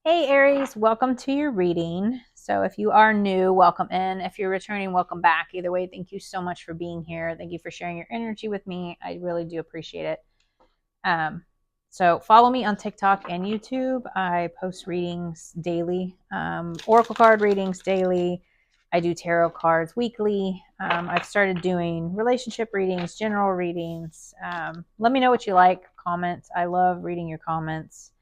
Hey Aries, welcome to your reading. So if you are new, welcome in. If you're returning, welcome back. Either way, thank you so much for being here. Thank you for sharing your energy with me. I really do appreciate it. Um, so follow me on TikTok and YouTube. I post readings daily, oracle card readings daily. I do tarot cards weekly. I've started doing relationship readings, general readings. Let me know what you like. Comments. I love reading your comments.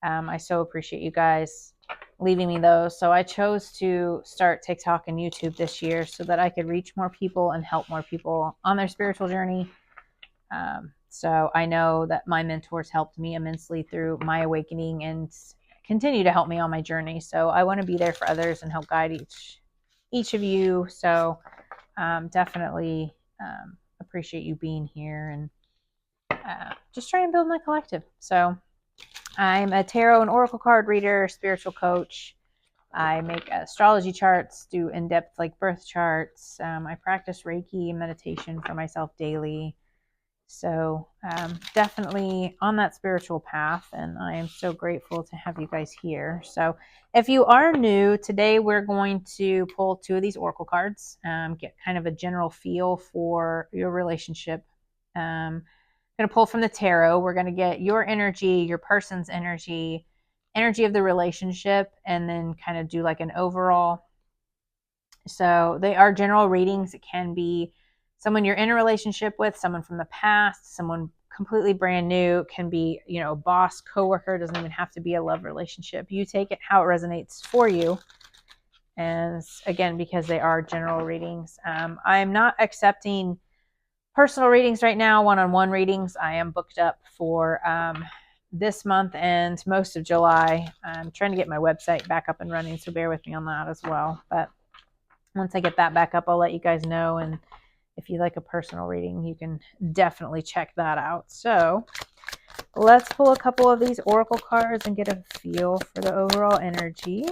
I so appreciate you guys leaving me those. So I chose to start TikTok and YouTube this year so that I could reach more people and help more people on their spiritual journey. So I know that my mentors helped me immensely through my awakening and continue to help me on my journey. So I want to be there for others and help guide each of you. So definitely appreciate you being here and just try and build my collective. So I'm a tarot and oracle card reader, spiritual coach. I make astrology charts, do in-depth like birth charts. I practice Reiki meditation for myself daily. So definitely on that spiritual path, and I am so grateful to have you guys here. So if you are new, today we're going to pull two of these oracle cards, get kind of a general feel for your relationship. Going to pull from the tarot. We're going to get your energy, your person's energy, energy of the relationship, and then kind of do like an overall. So they are general readings. It can be someone you're in a relationship with, someone from the past, someone completely brand new. It can be, boss, coworker. Doesn't even have to be a love relationship. You take it how it resonates for you. And again, because they are general readings, I am not accepting personal readings right now, one-on-one readings. I am booked up for this month and most of July. I'm trying to get my website back up and running, so bear with me on that as well. But once I get that back up, I'll let you guys know. And if you like a personal reading, you can definitely check that out. So let's pull a couple of these oracle cards and get a feel for the overall energy.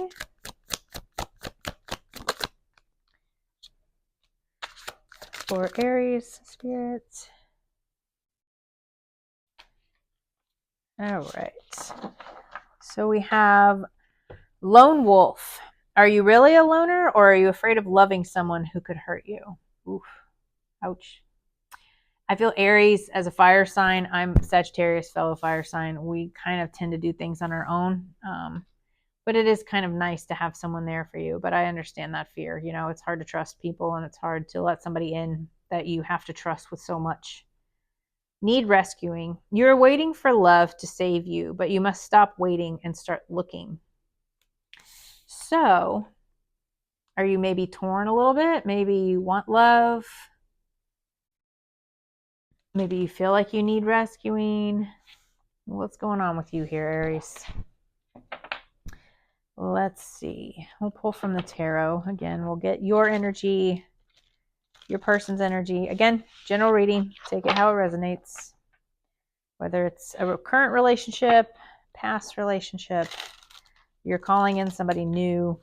For Aries spirit. All right. So we have Lone Wolf. Are you really a loner, or are you afraid of loving someone who could hurt you? Oof. Ouch. I feel Aries as a fire sign. I'm Sagittarius, fellow fire sign. We kind of tend to do things on our own. But it is kind of nice to have someone there for you. But I understand that fear. It's hard to trust people, and it's hard to let somebody in that you have to trust with so much. Need rescuing. You're waiting for love to save you, but you must stop waiting and start looking. So, are you maybe torn a little bit? Maybe you want love. Maybe you feel like you need rescuing. What's going on with you here, Aries? Let's see. We'll pull from the tarot. Again, we'll get your energy, your person's energy. Again, general reading. Take it how it resonates. Whether it's a current relationship, past relationship, you're calling in somebody new.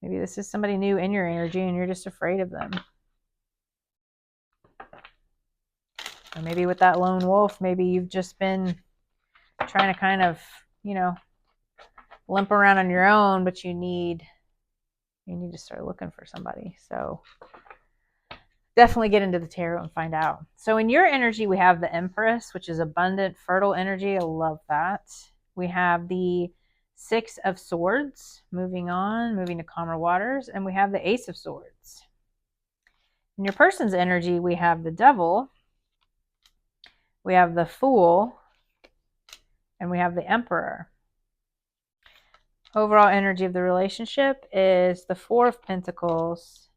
Maybe this is somebody new in your energy and you're just afraid of them. Or maybe with that lone wolf, maybe you've just been trying to kind of, limp around on your own, but you need to start looking for somebody. So definitely get into the tarot and find out. So in your energy, we have the Empress, which is abundant, fertile energy. I love that. We have the Six of Swords, moving to calmer waters. And we have the Ace of Swords. In your person's energy, we have the Devil, we have the Fool, and we have the Emperor. Overall energy of the relationship is the Four of Pentacles,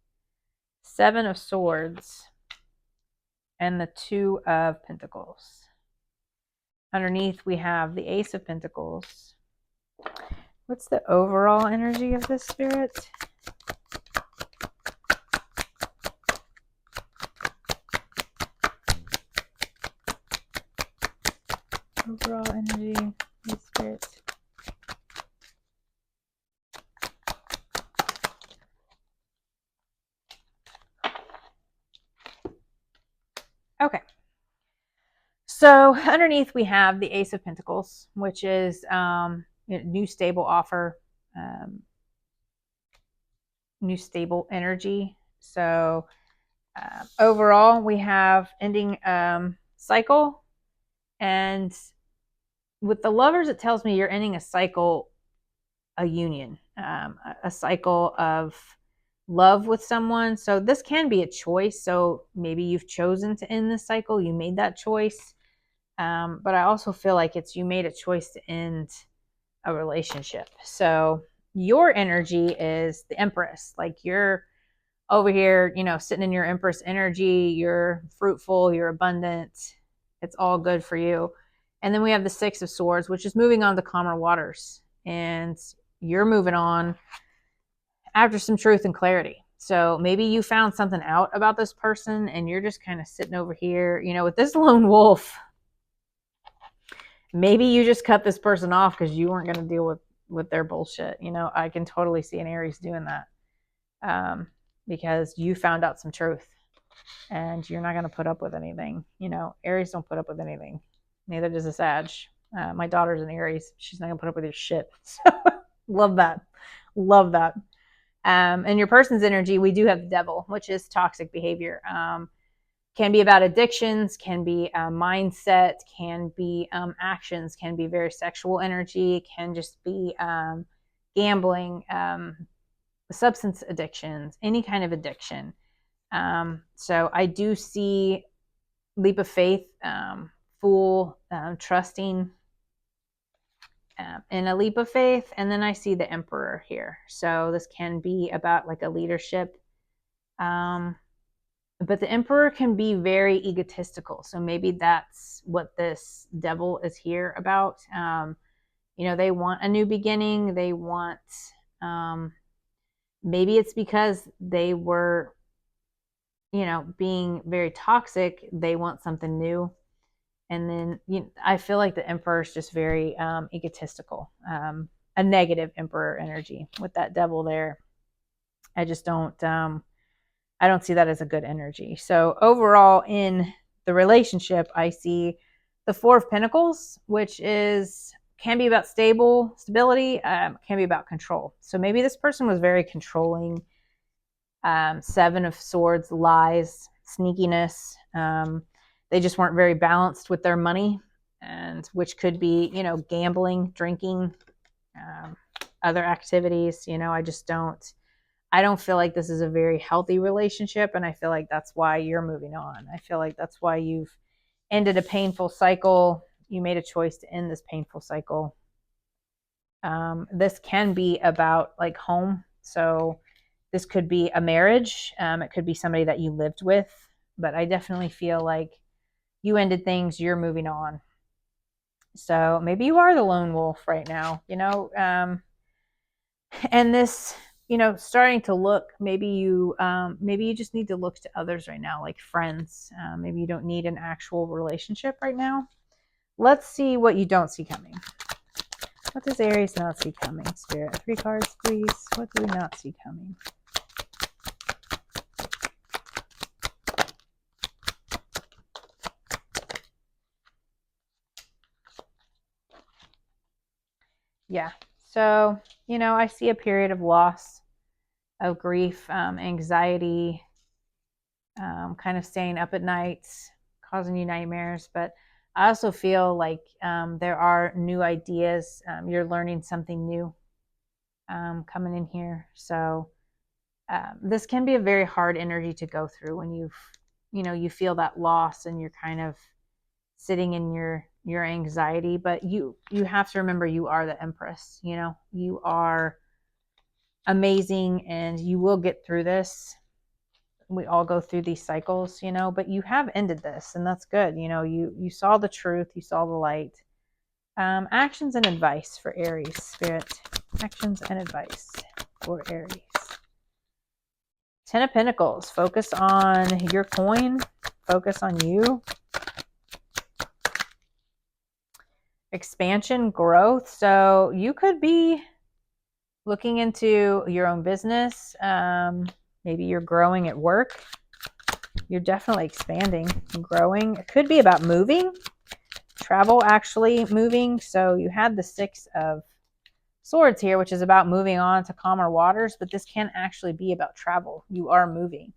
Seven of Swords, and the Two of Pentacles. Underneath, we have the Ace of Pentacles. What's the overall energy of this spirit? Overall energy of this spirit. Okay. So underneath we have the Ace of Pentacles, which is new stable offer, new stable energy. So overall, we have ending cycle, and with the Lovers, it tells me you're ending a cycle, a union, a cycle of love with someone. So this can be a choice. So maybe you've chosen to end this cycle. You made that choice. But I also feel like you made a choice to end a relationship. So your energy is the Empress. Like you're over here, sitting in your Empress energy. You're fruitful, you're abundant. It's all good for you. And then we have the Six of Swords, which is moving on to calmer waters. And you're moving on after some truth and clarity. So maybe you found something out about this person and you're just kind of sitting over here, with this lone wolf. Maybe you just cut this person off because you weren't going to deal with their bullshit. I can totally see an Aries doing that, because you found out some truth and you're not going to put up with anything. Aries don't put up with anything. Neither does a Sag. My daughter's an Aries. She's not going to put up with your shit. So love that. Love that. And your person's energy, we do have the Devil, which is toxic behavior. Can be about addictions, can be mindset, can be actions, can be very sexual energy, can just be gambling, substance addictions, any kind of addiction. So I do see leap of faith, fool, trusting in a leap of faith. And then I see the Emperor here. So this can be about like a leadership. But the Emperor can be very egotistical. So maybe that's what this Devil is here about. They want a new beginning. They want, maybe it's because they were, being very toxic. They want something new. And then I feel like the Emperor is just very egotistical, a negative Emperor energy with that Devil there. I just don't, I don't see that as a good energy. So overall in the relationship, I see the Four of Pentacles, which can be about stability, can be about control. So maybe this person was very controlling. Seven of Swords, lies, sneakiness. They just weren't very balanced with their money, and which could be, gambling, drinking, other activities. I don't feel like this is a very healthy relationship, and I feel like that's why you're moving on. I feel like that's why you've ended a painful cycle. You made a choice to end this painful cycle. This can be about like home. So this could be a marriage. It could be somebody that you lived with, but I definitely feel like you ended things, you're moving on. So maybe you are the lone wolf right now, and this, starting to look, maybe you just need to look to others right now, like friends. Maybe you don't need an actual relationship right now. Let's see what you don't see coming. What does Aries not see coming? Spirit, 3 cards, please. What do we not see coming? Yeah. So, I see a period of loss, of grief, anxiety, kind of staying up at night, causing you nightmares. But I also feel like there are new ideas. You're learning something new coming in here. So this can be a very hard energy to go through when you feel that loss and you're kind of sitting in your anxiety. But you have to remember you are the Empress. You are amazing and you will get through this. We all go through these cycles, but you have ended this, and that's good. You saw the truth, you saw the light. Actions and advice for Aries, Spirit. Actions and advice for Aries. 10 of Pentacles. Focus on your coin. Focus on you. Expansion, growth. So you could be looking into your own business. Maybe you're growing at work. You're definitely expanding and growing. It could be about moving. travel actually moving. So you had the Six of Swords here, which is about moving on to calmer waters, but this can actually be about travel. You are moving.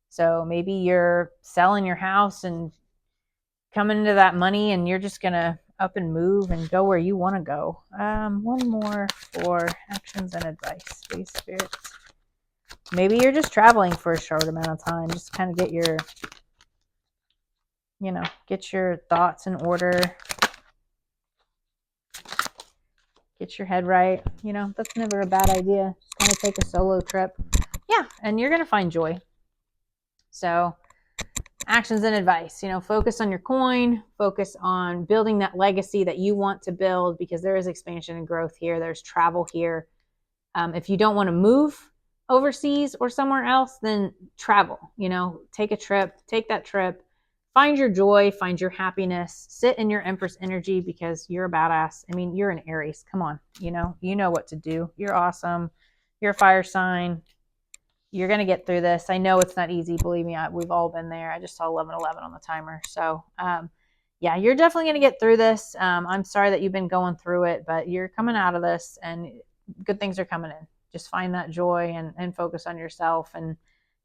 So maybe you're selling your house and coming into that money and you're just going to up and move and go where you want to go. One more for actions and advice, please, spirits. Maybe you're just traveling for a short amount of time. Just kind of get your, get your thoughts in order. Get your head right. That's never a bad idea. Just kind of take a solo trip. Yeah, and you're going to find joy. So actions and advice, focus on your coin, focus on building that legacy that you want to build, because there is expansion and growth here. There's travel here. If you don't want to move overseas or somewhere else, then travel, take a trip, take that trip, find your joy, find your happiness, sit in your Empress energy, because you're a badass. I mean, you're an Aries. Come on. You know what to do. You're awesome. You're a fire sign. You're going to get through this. I know it's not easy. Believe me, we've all been there. I just saw 11:11 on the timer. So, yeah, you're definitely going to get through this. I'm sorry that you've been going through it, but you're coming out of this and good things are coming in. Just find that joy and focus on yourself, and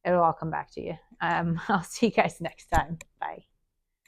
it'll all come back to you. I'll see you guys next time. Bye.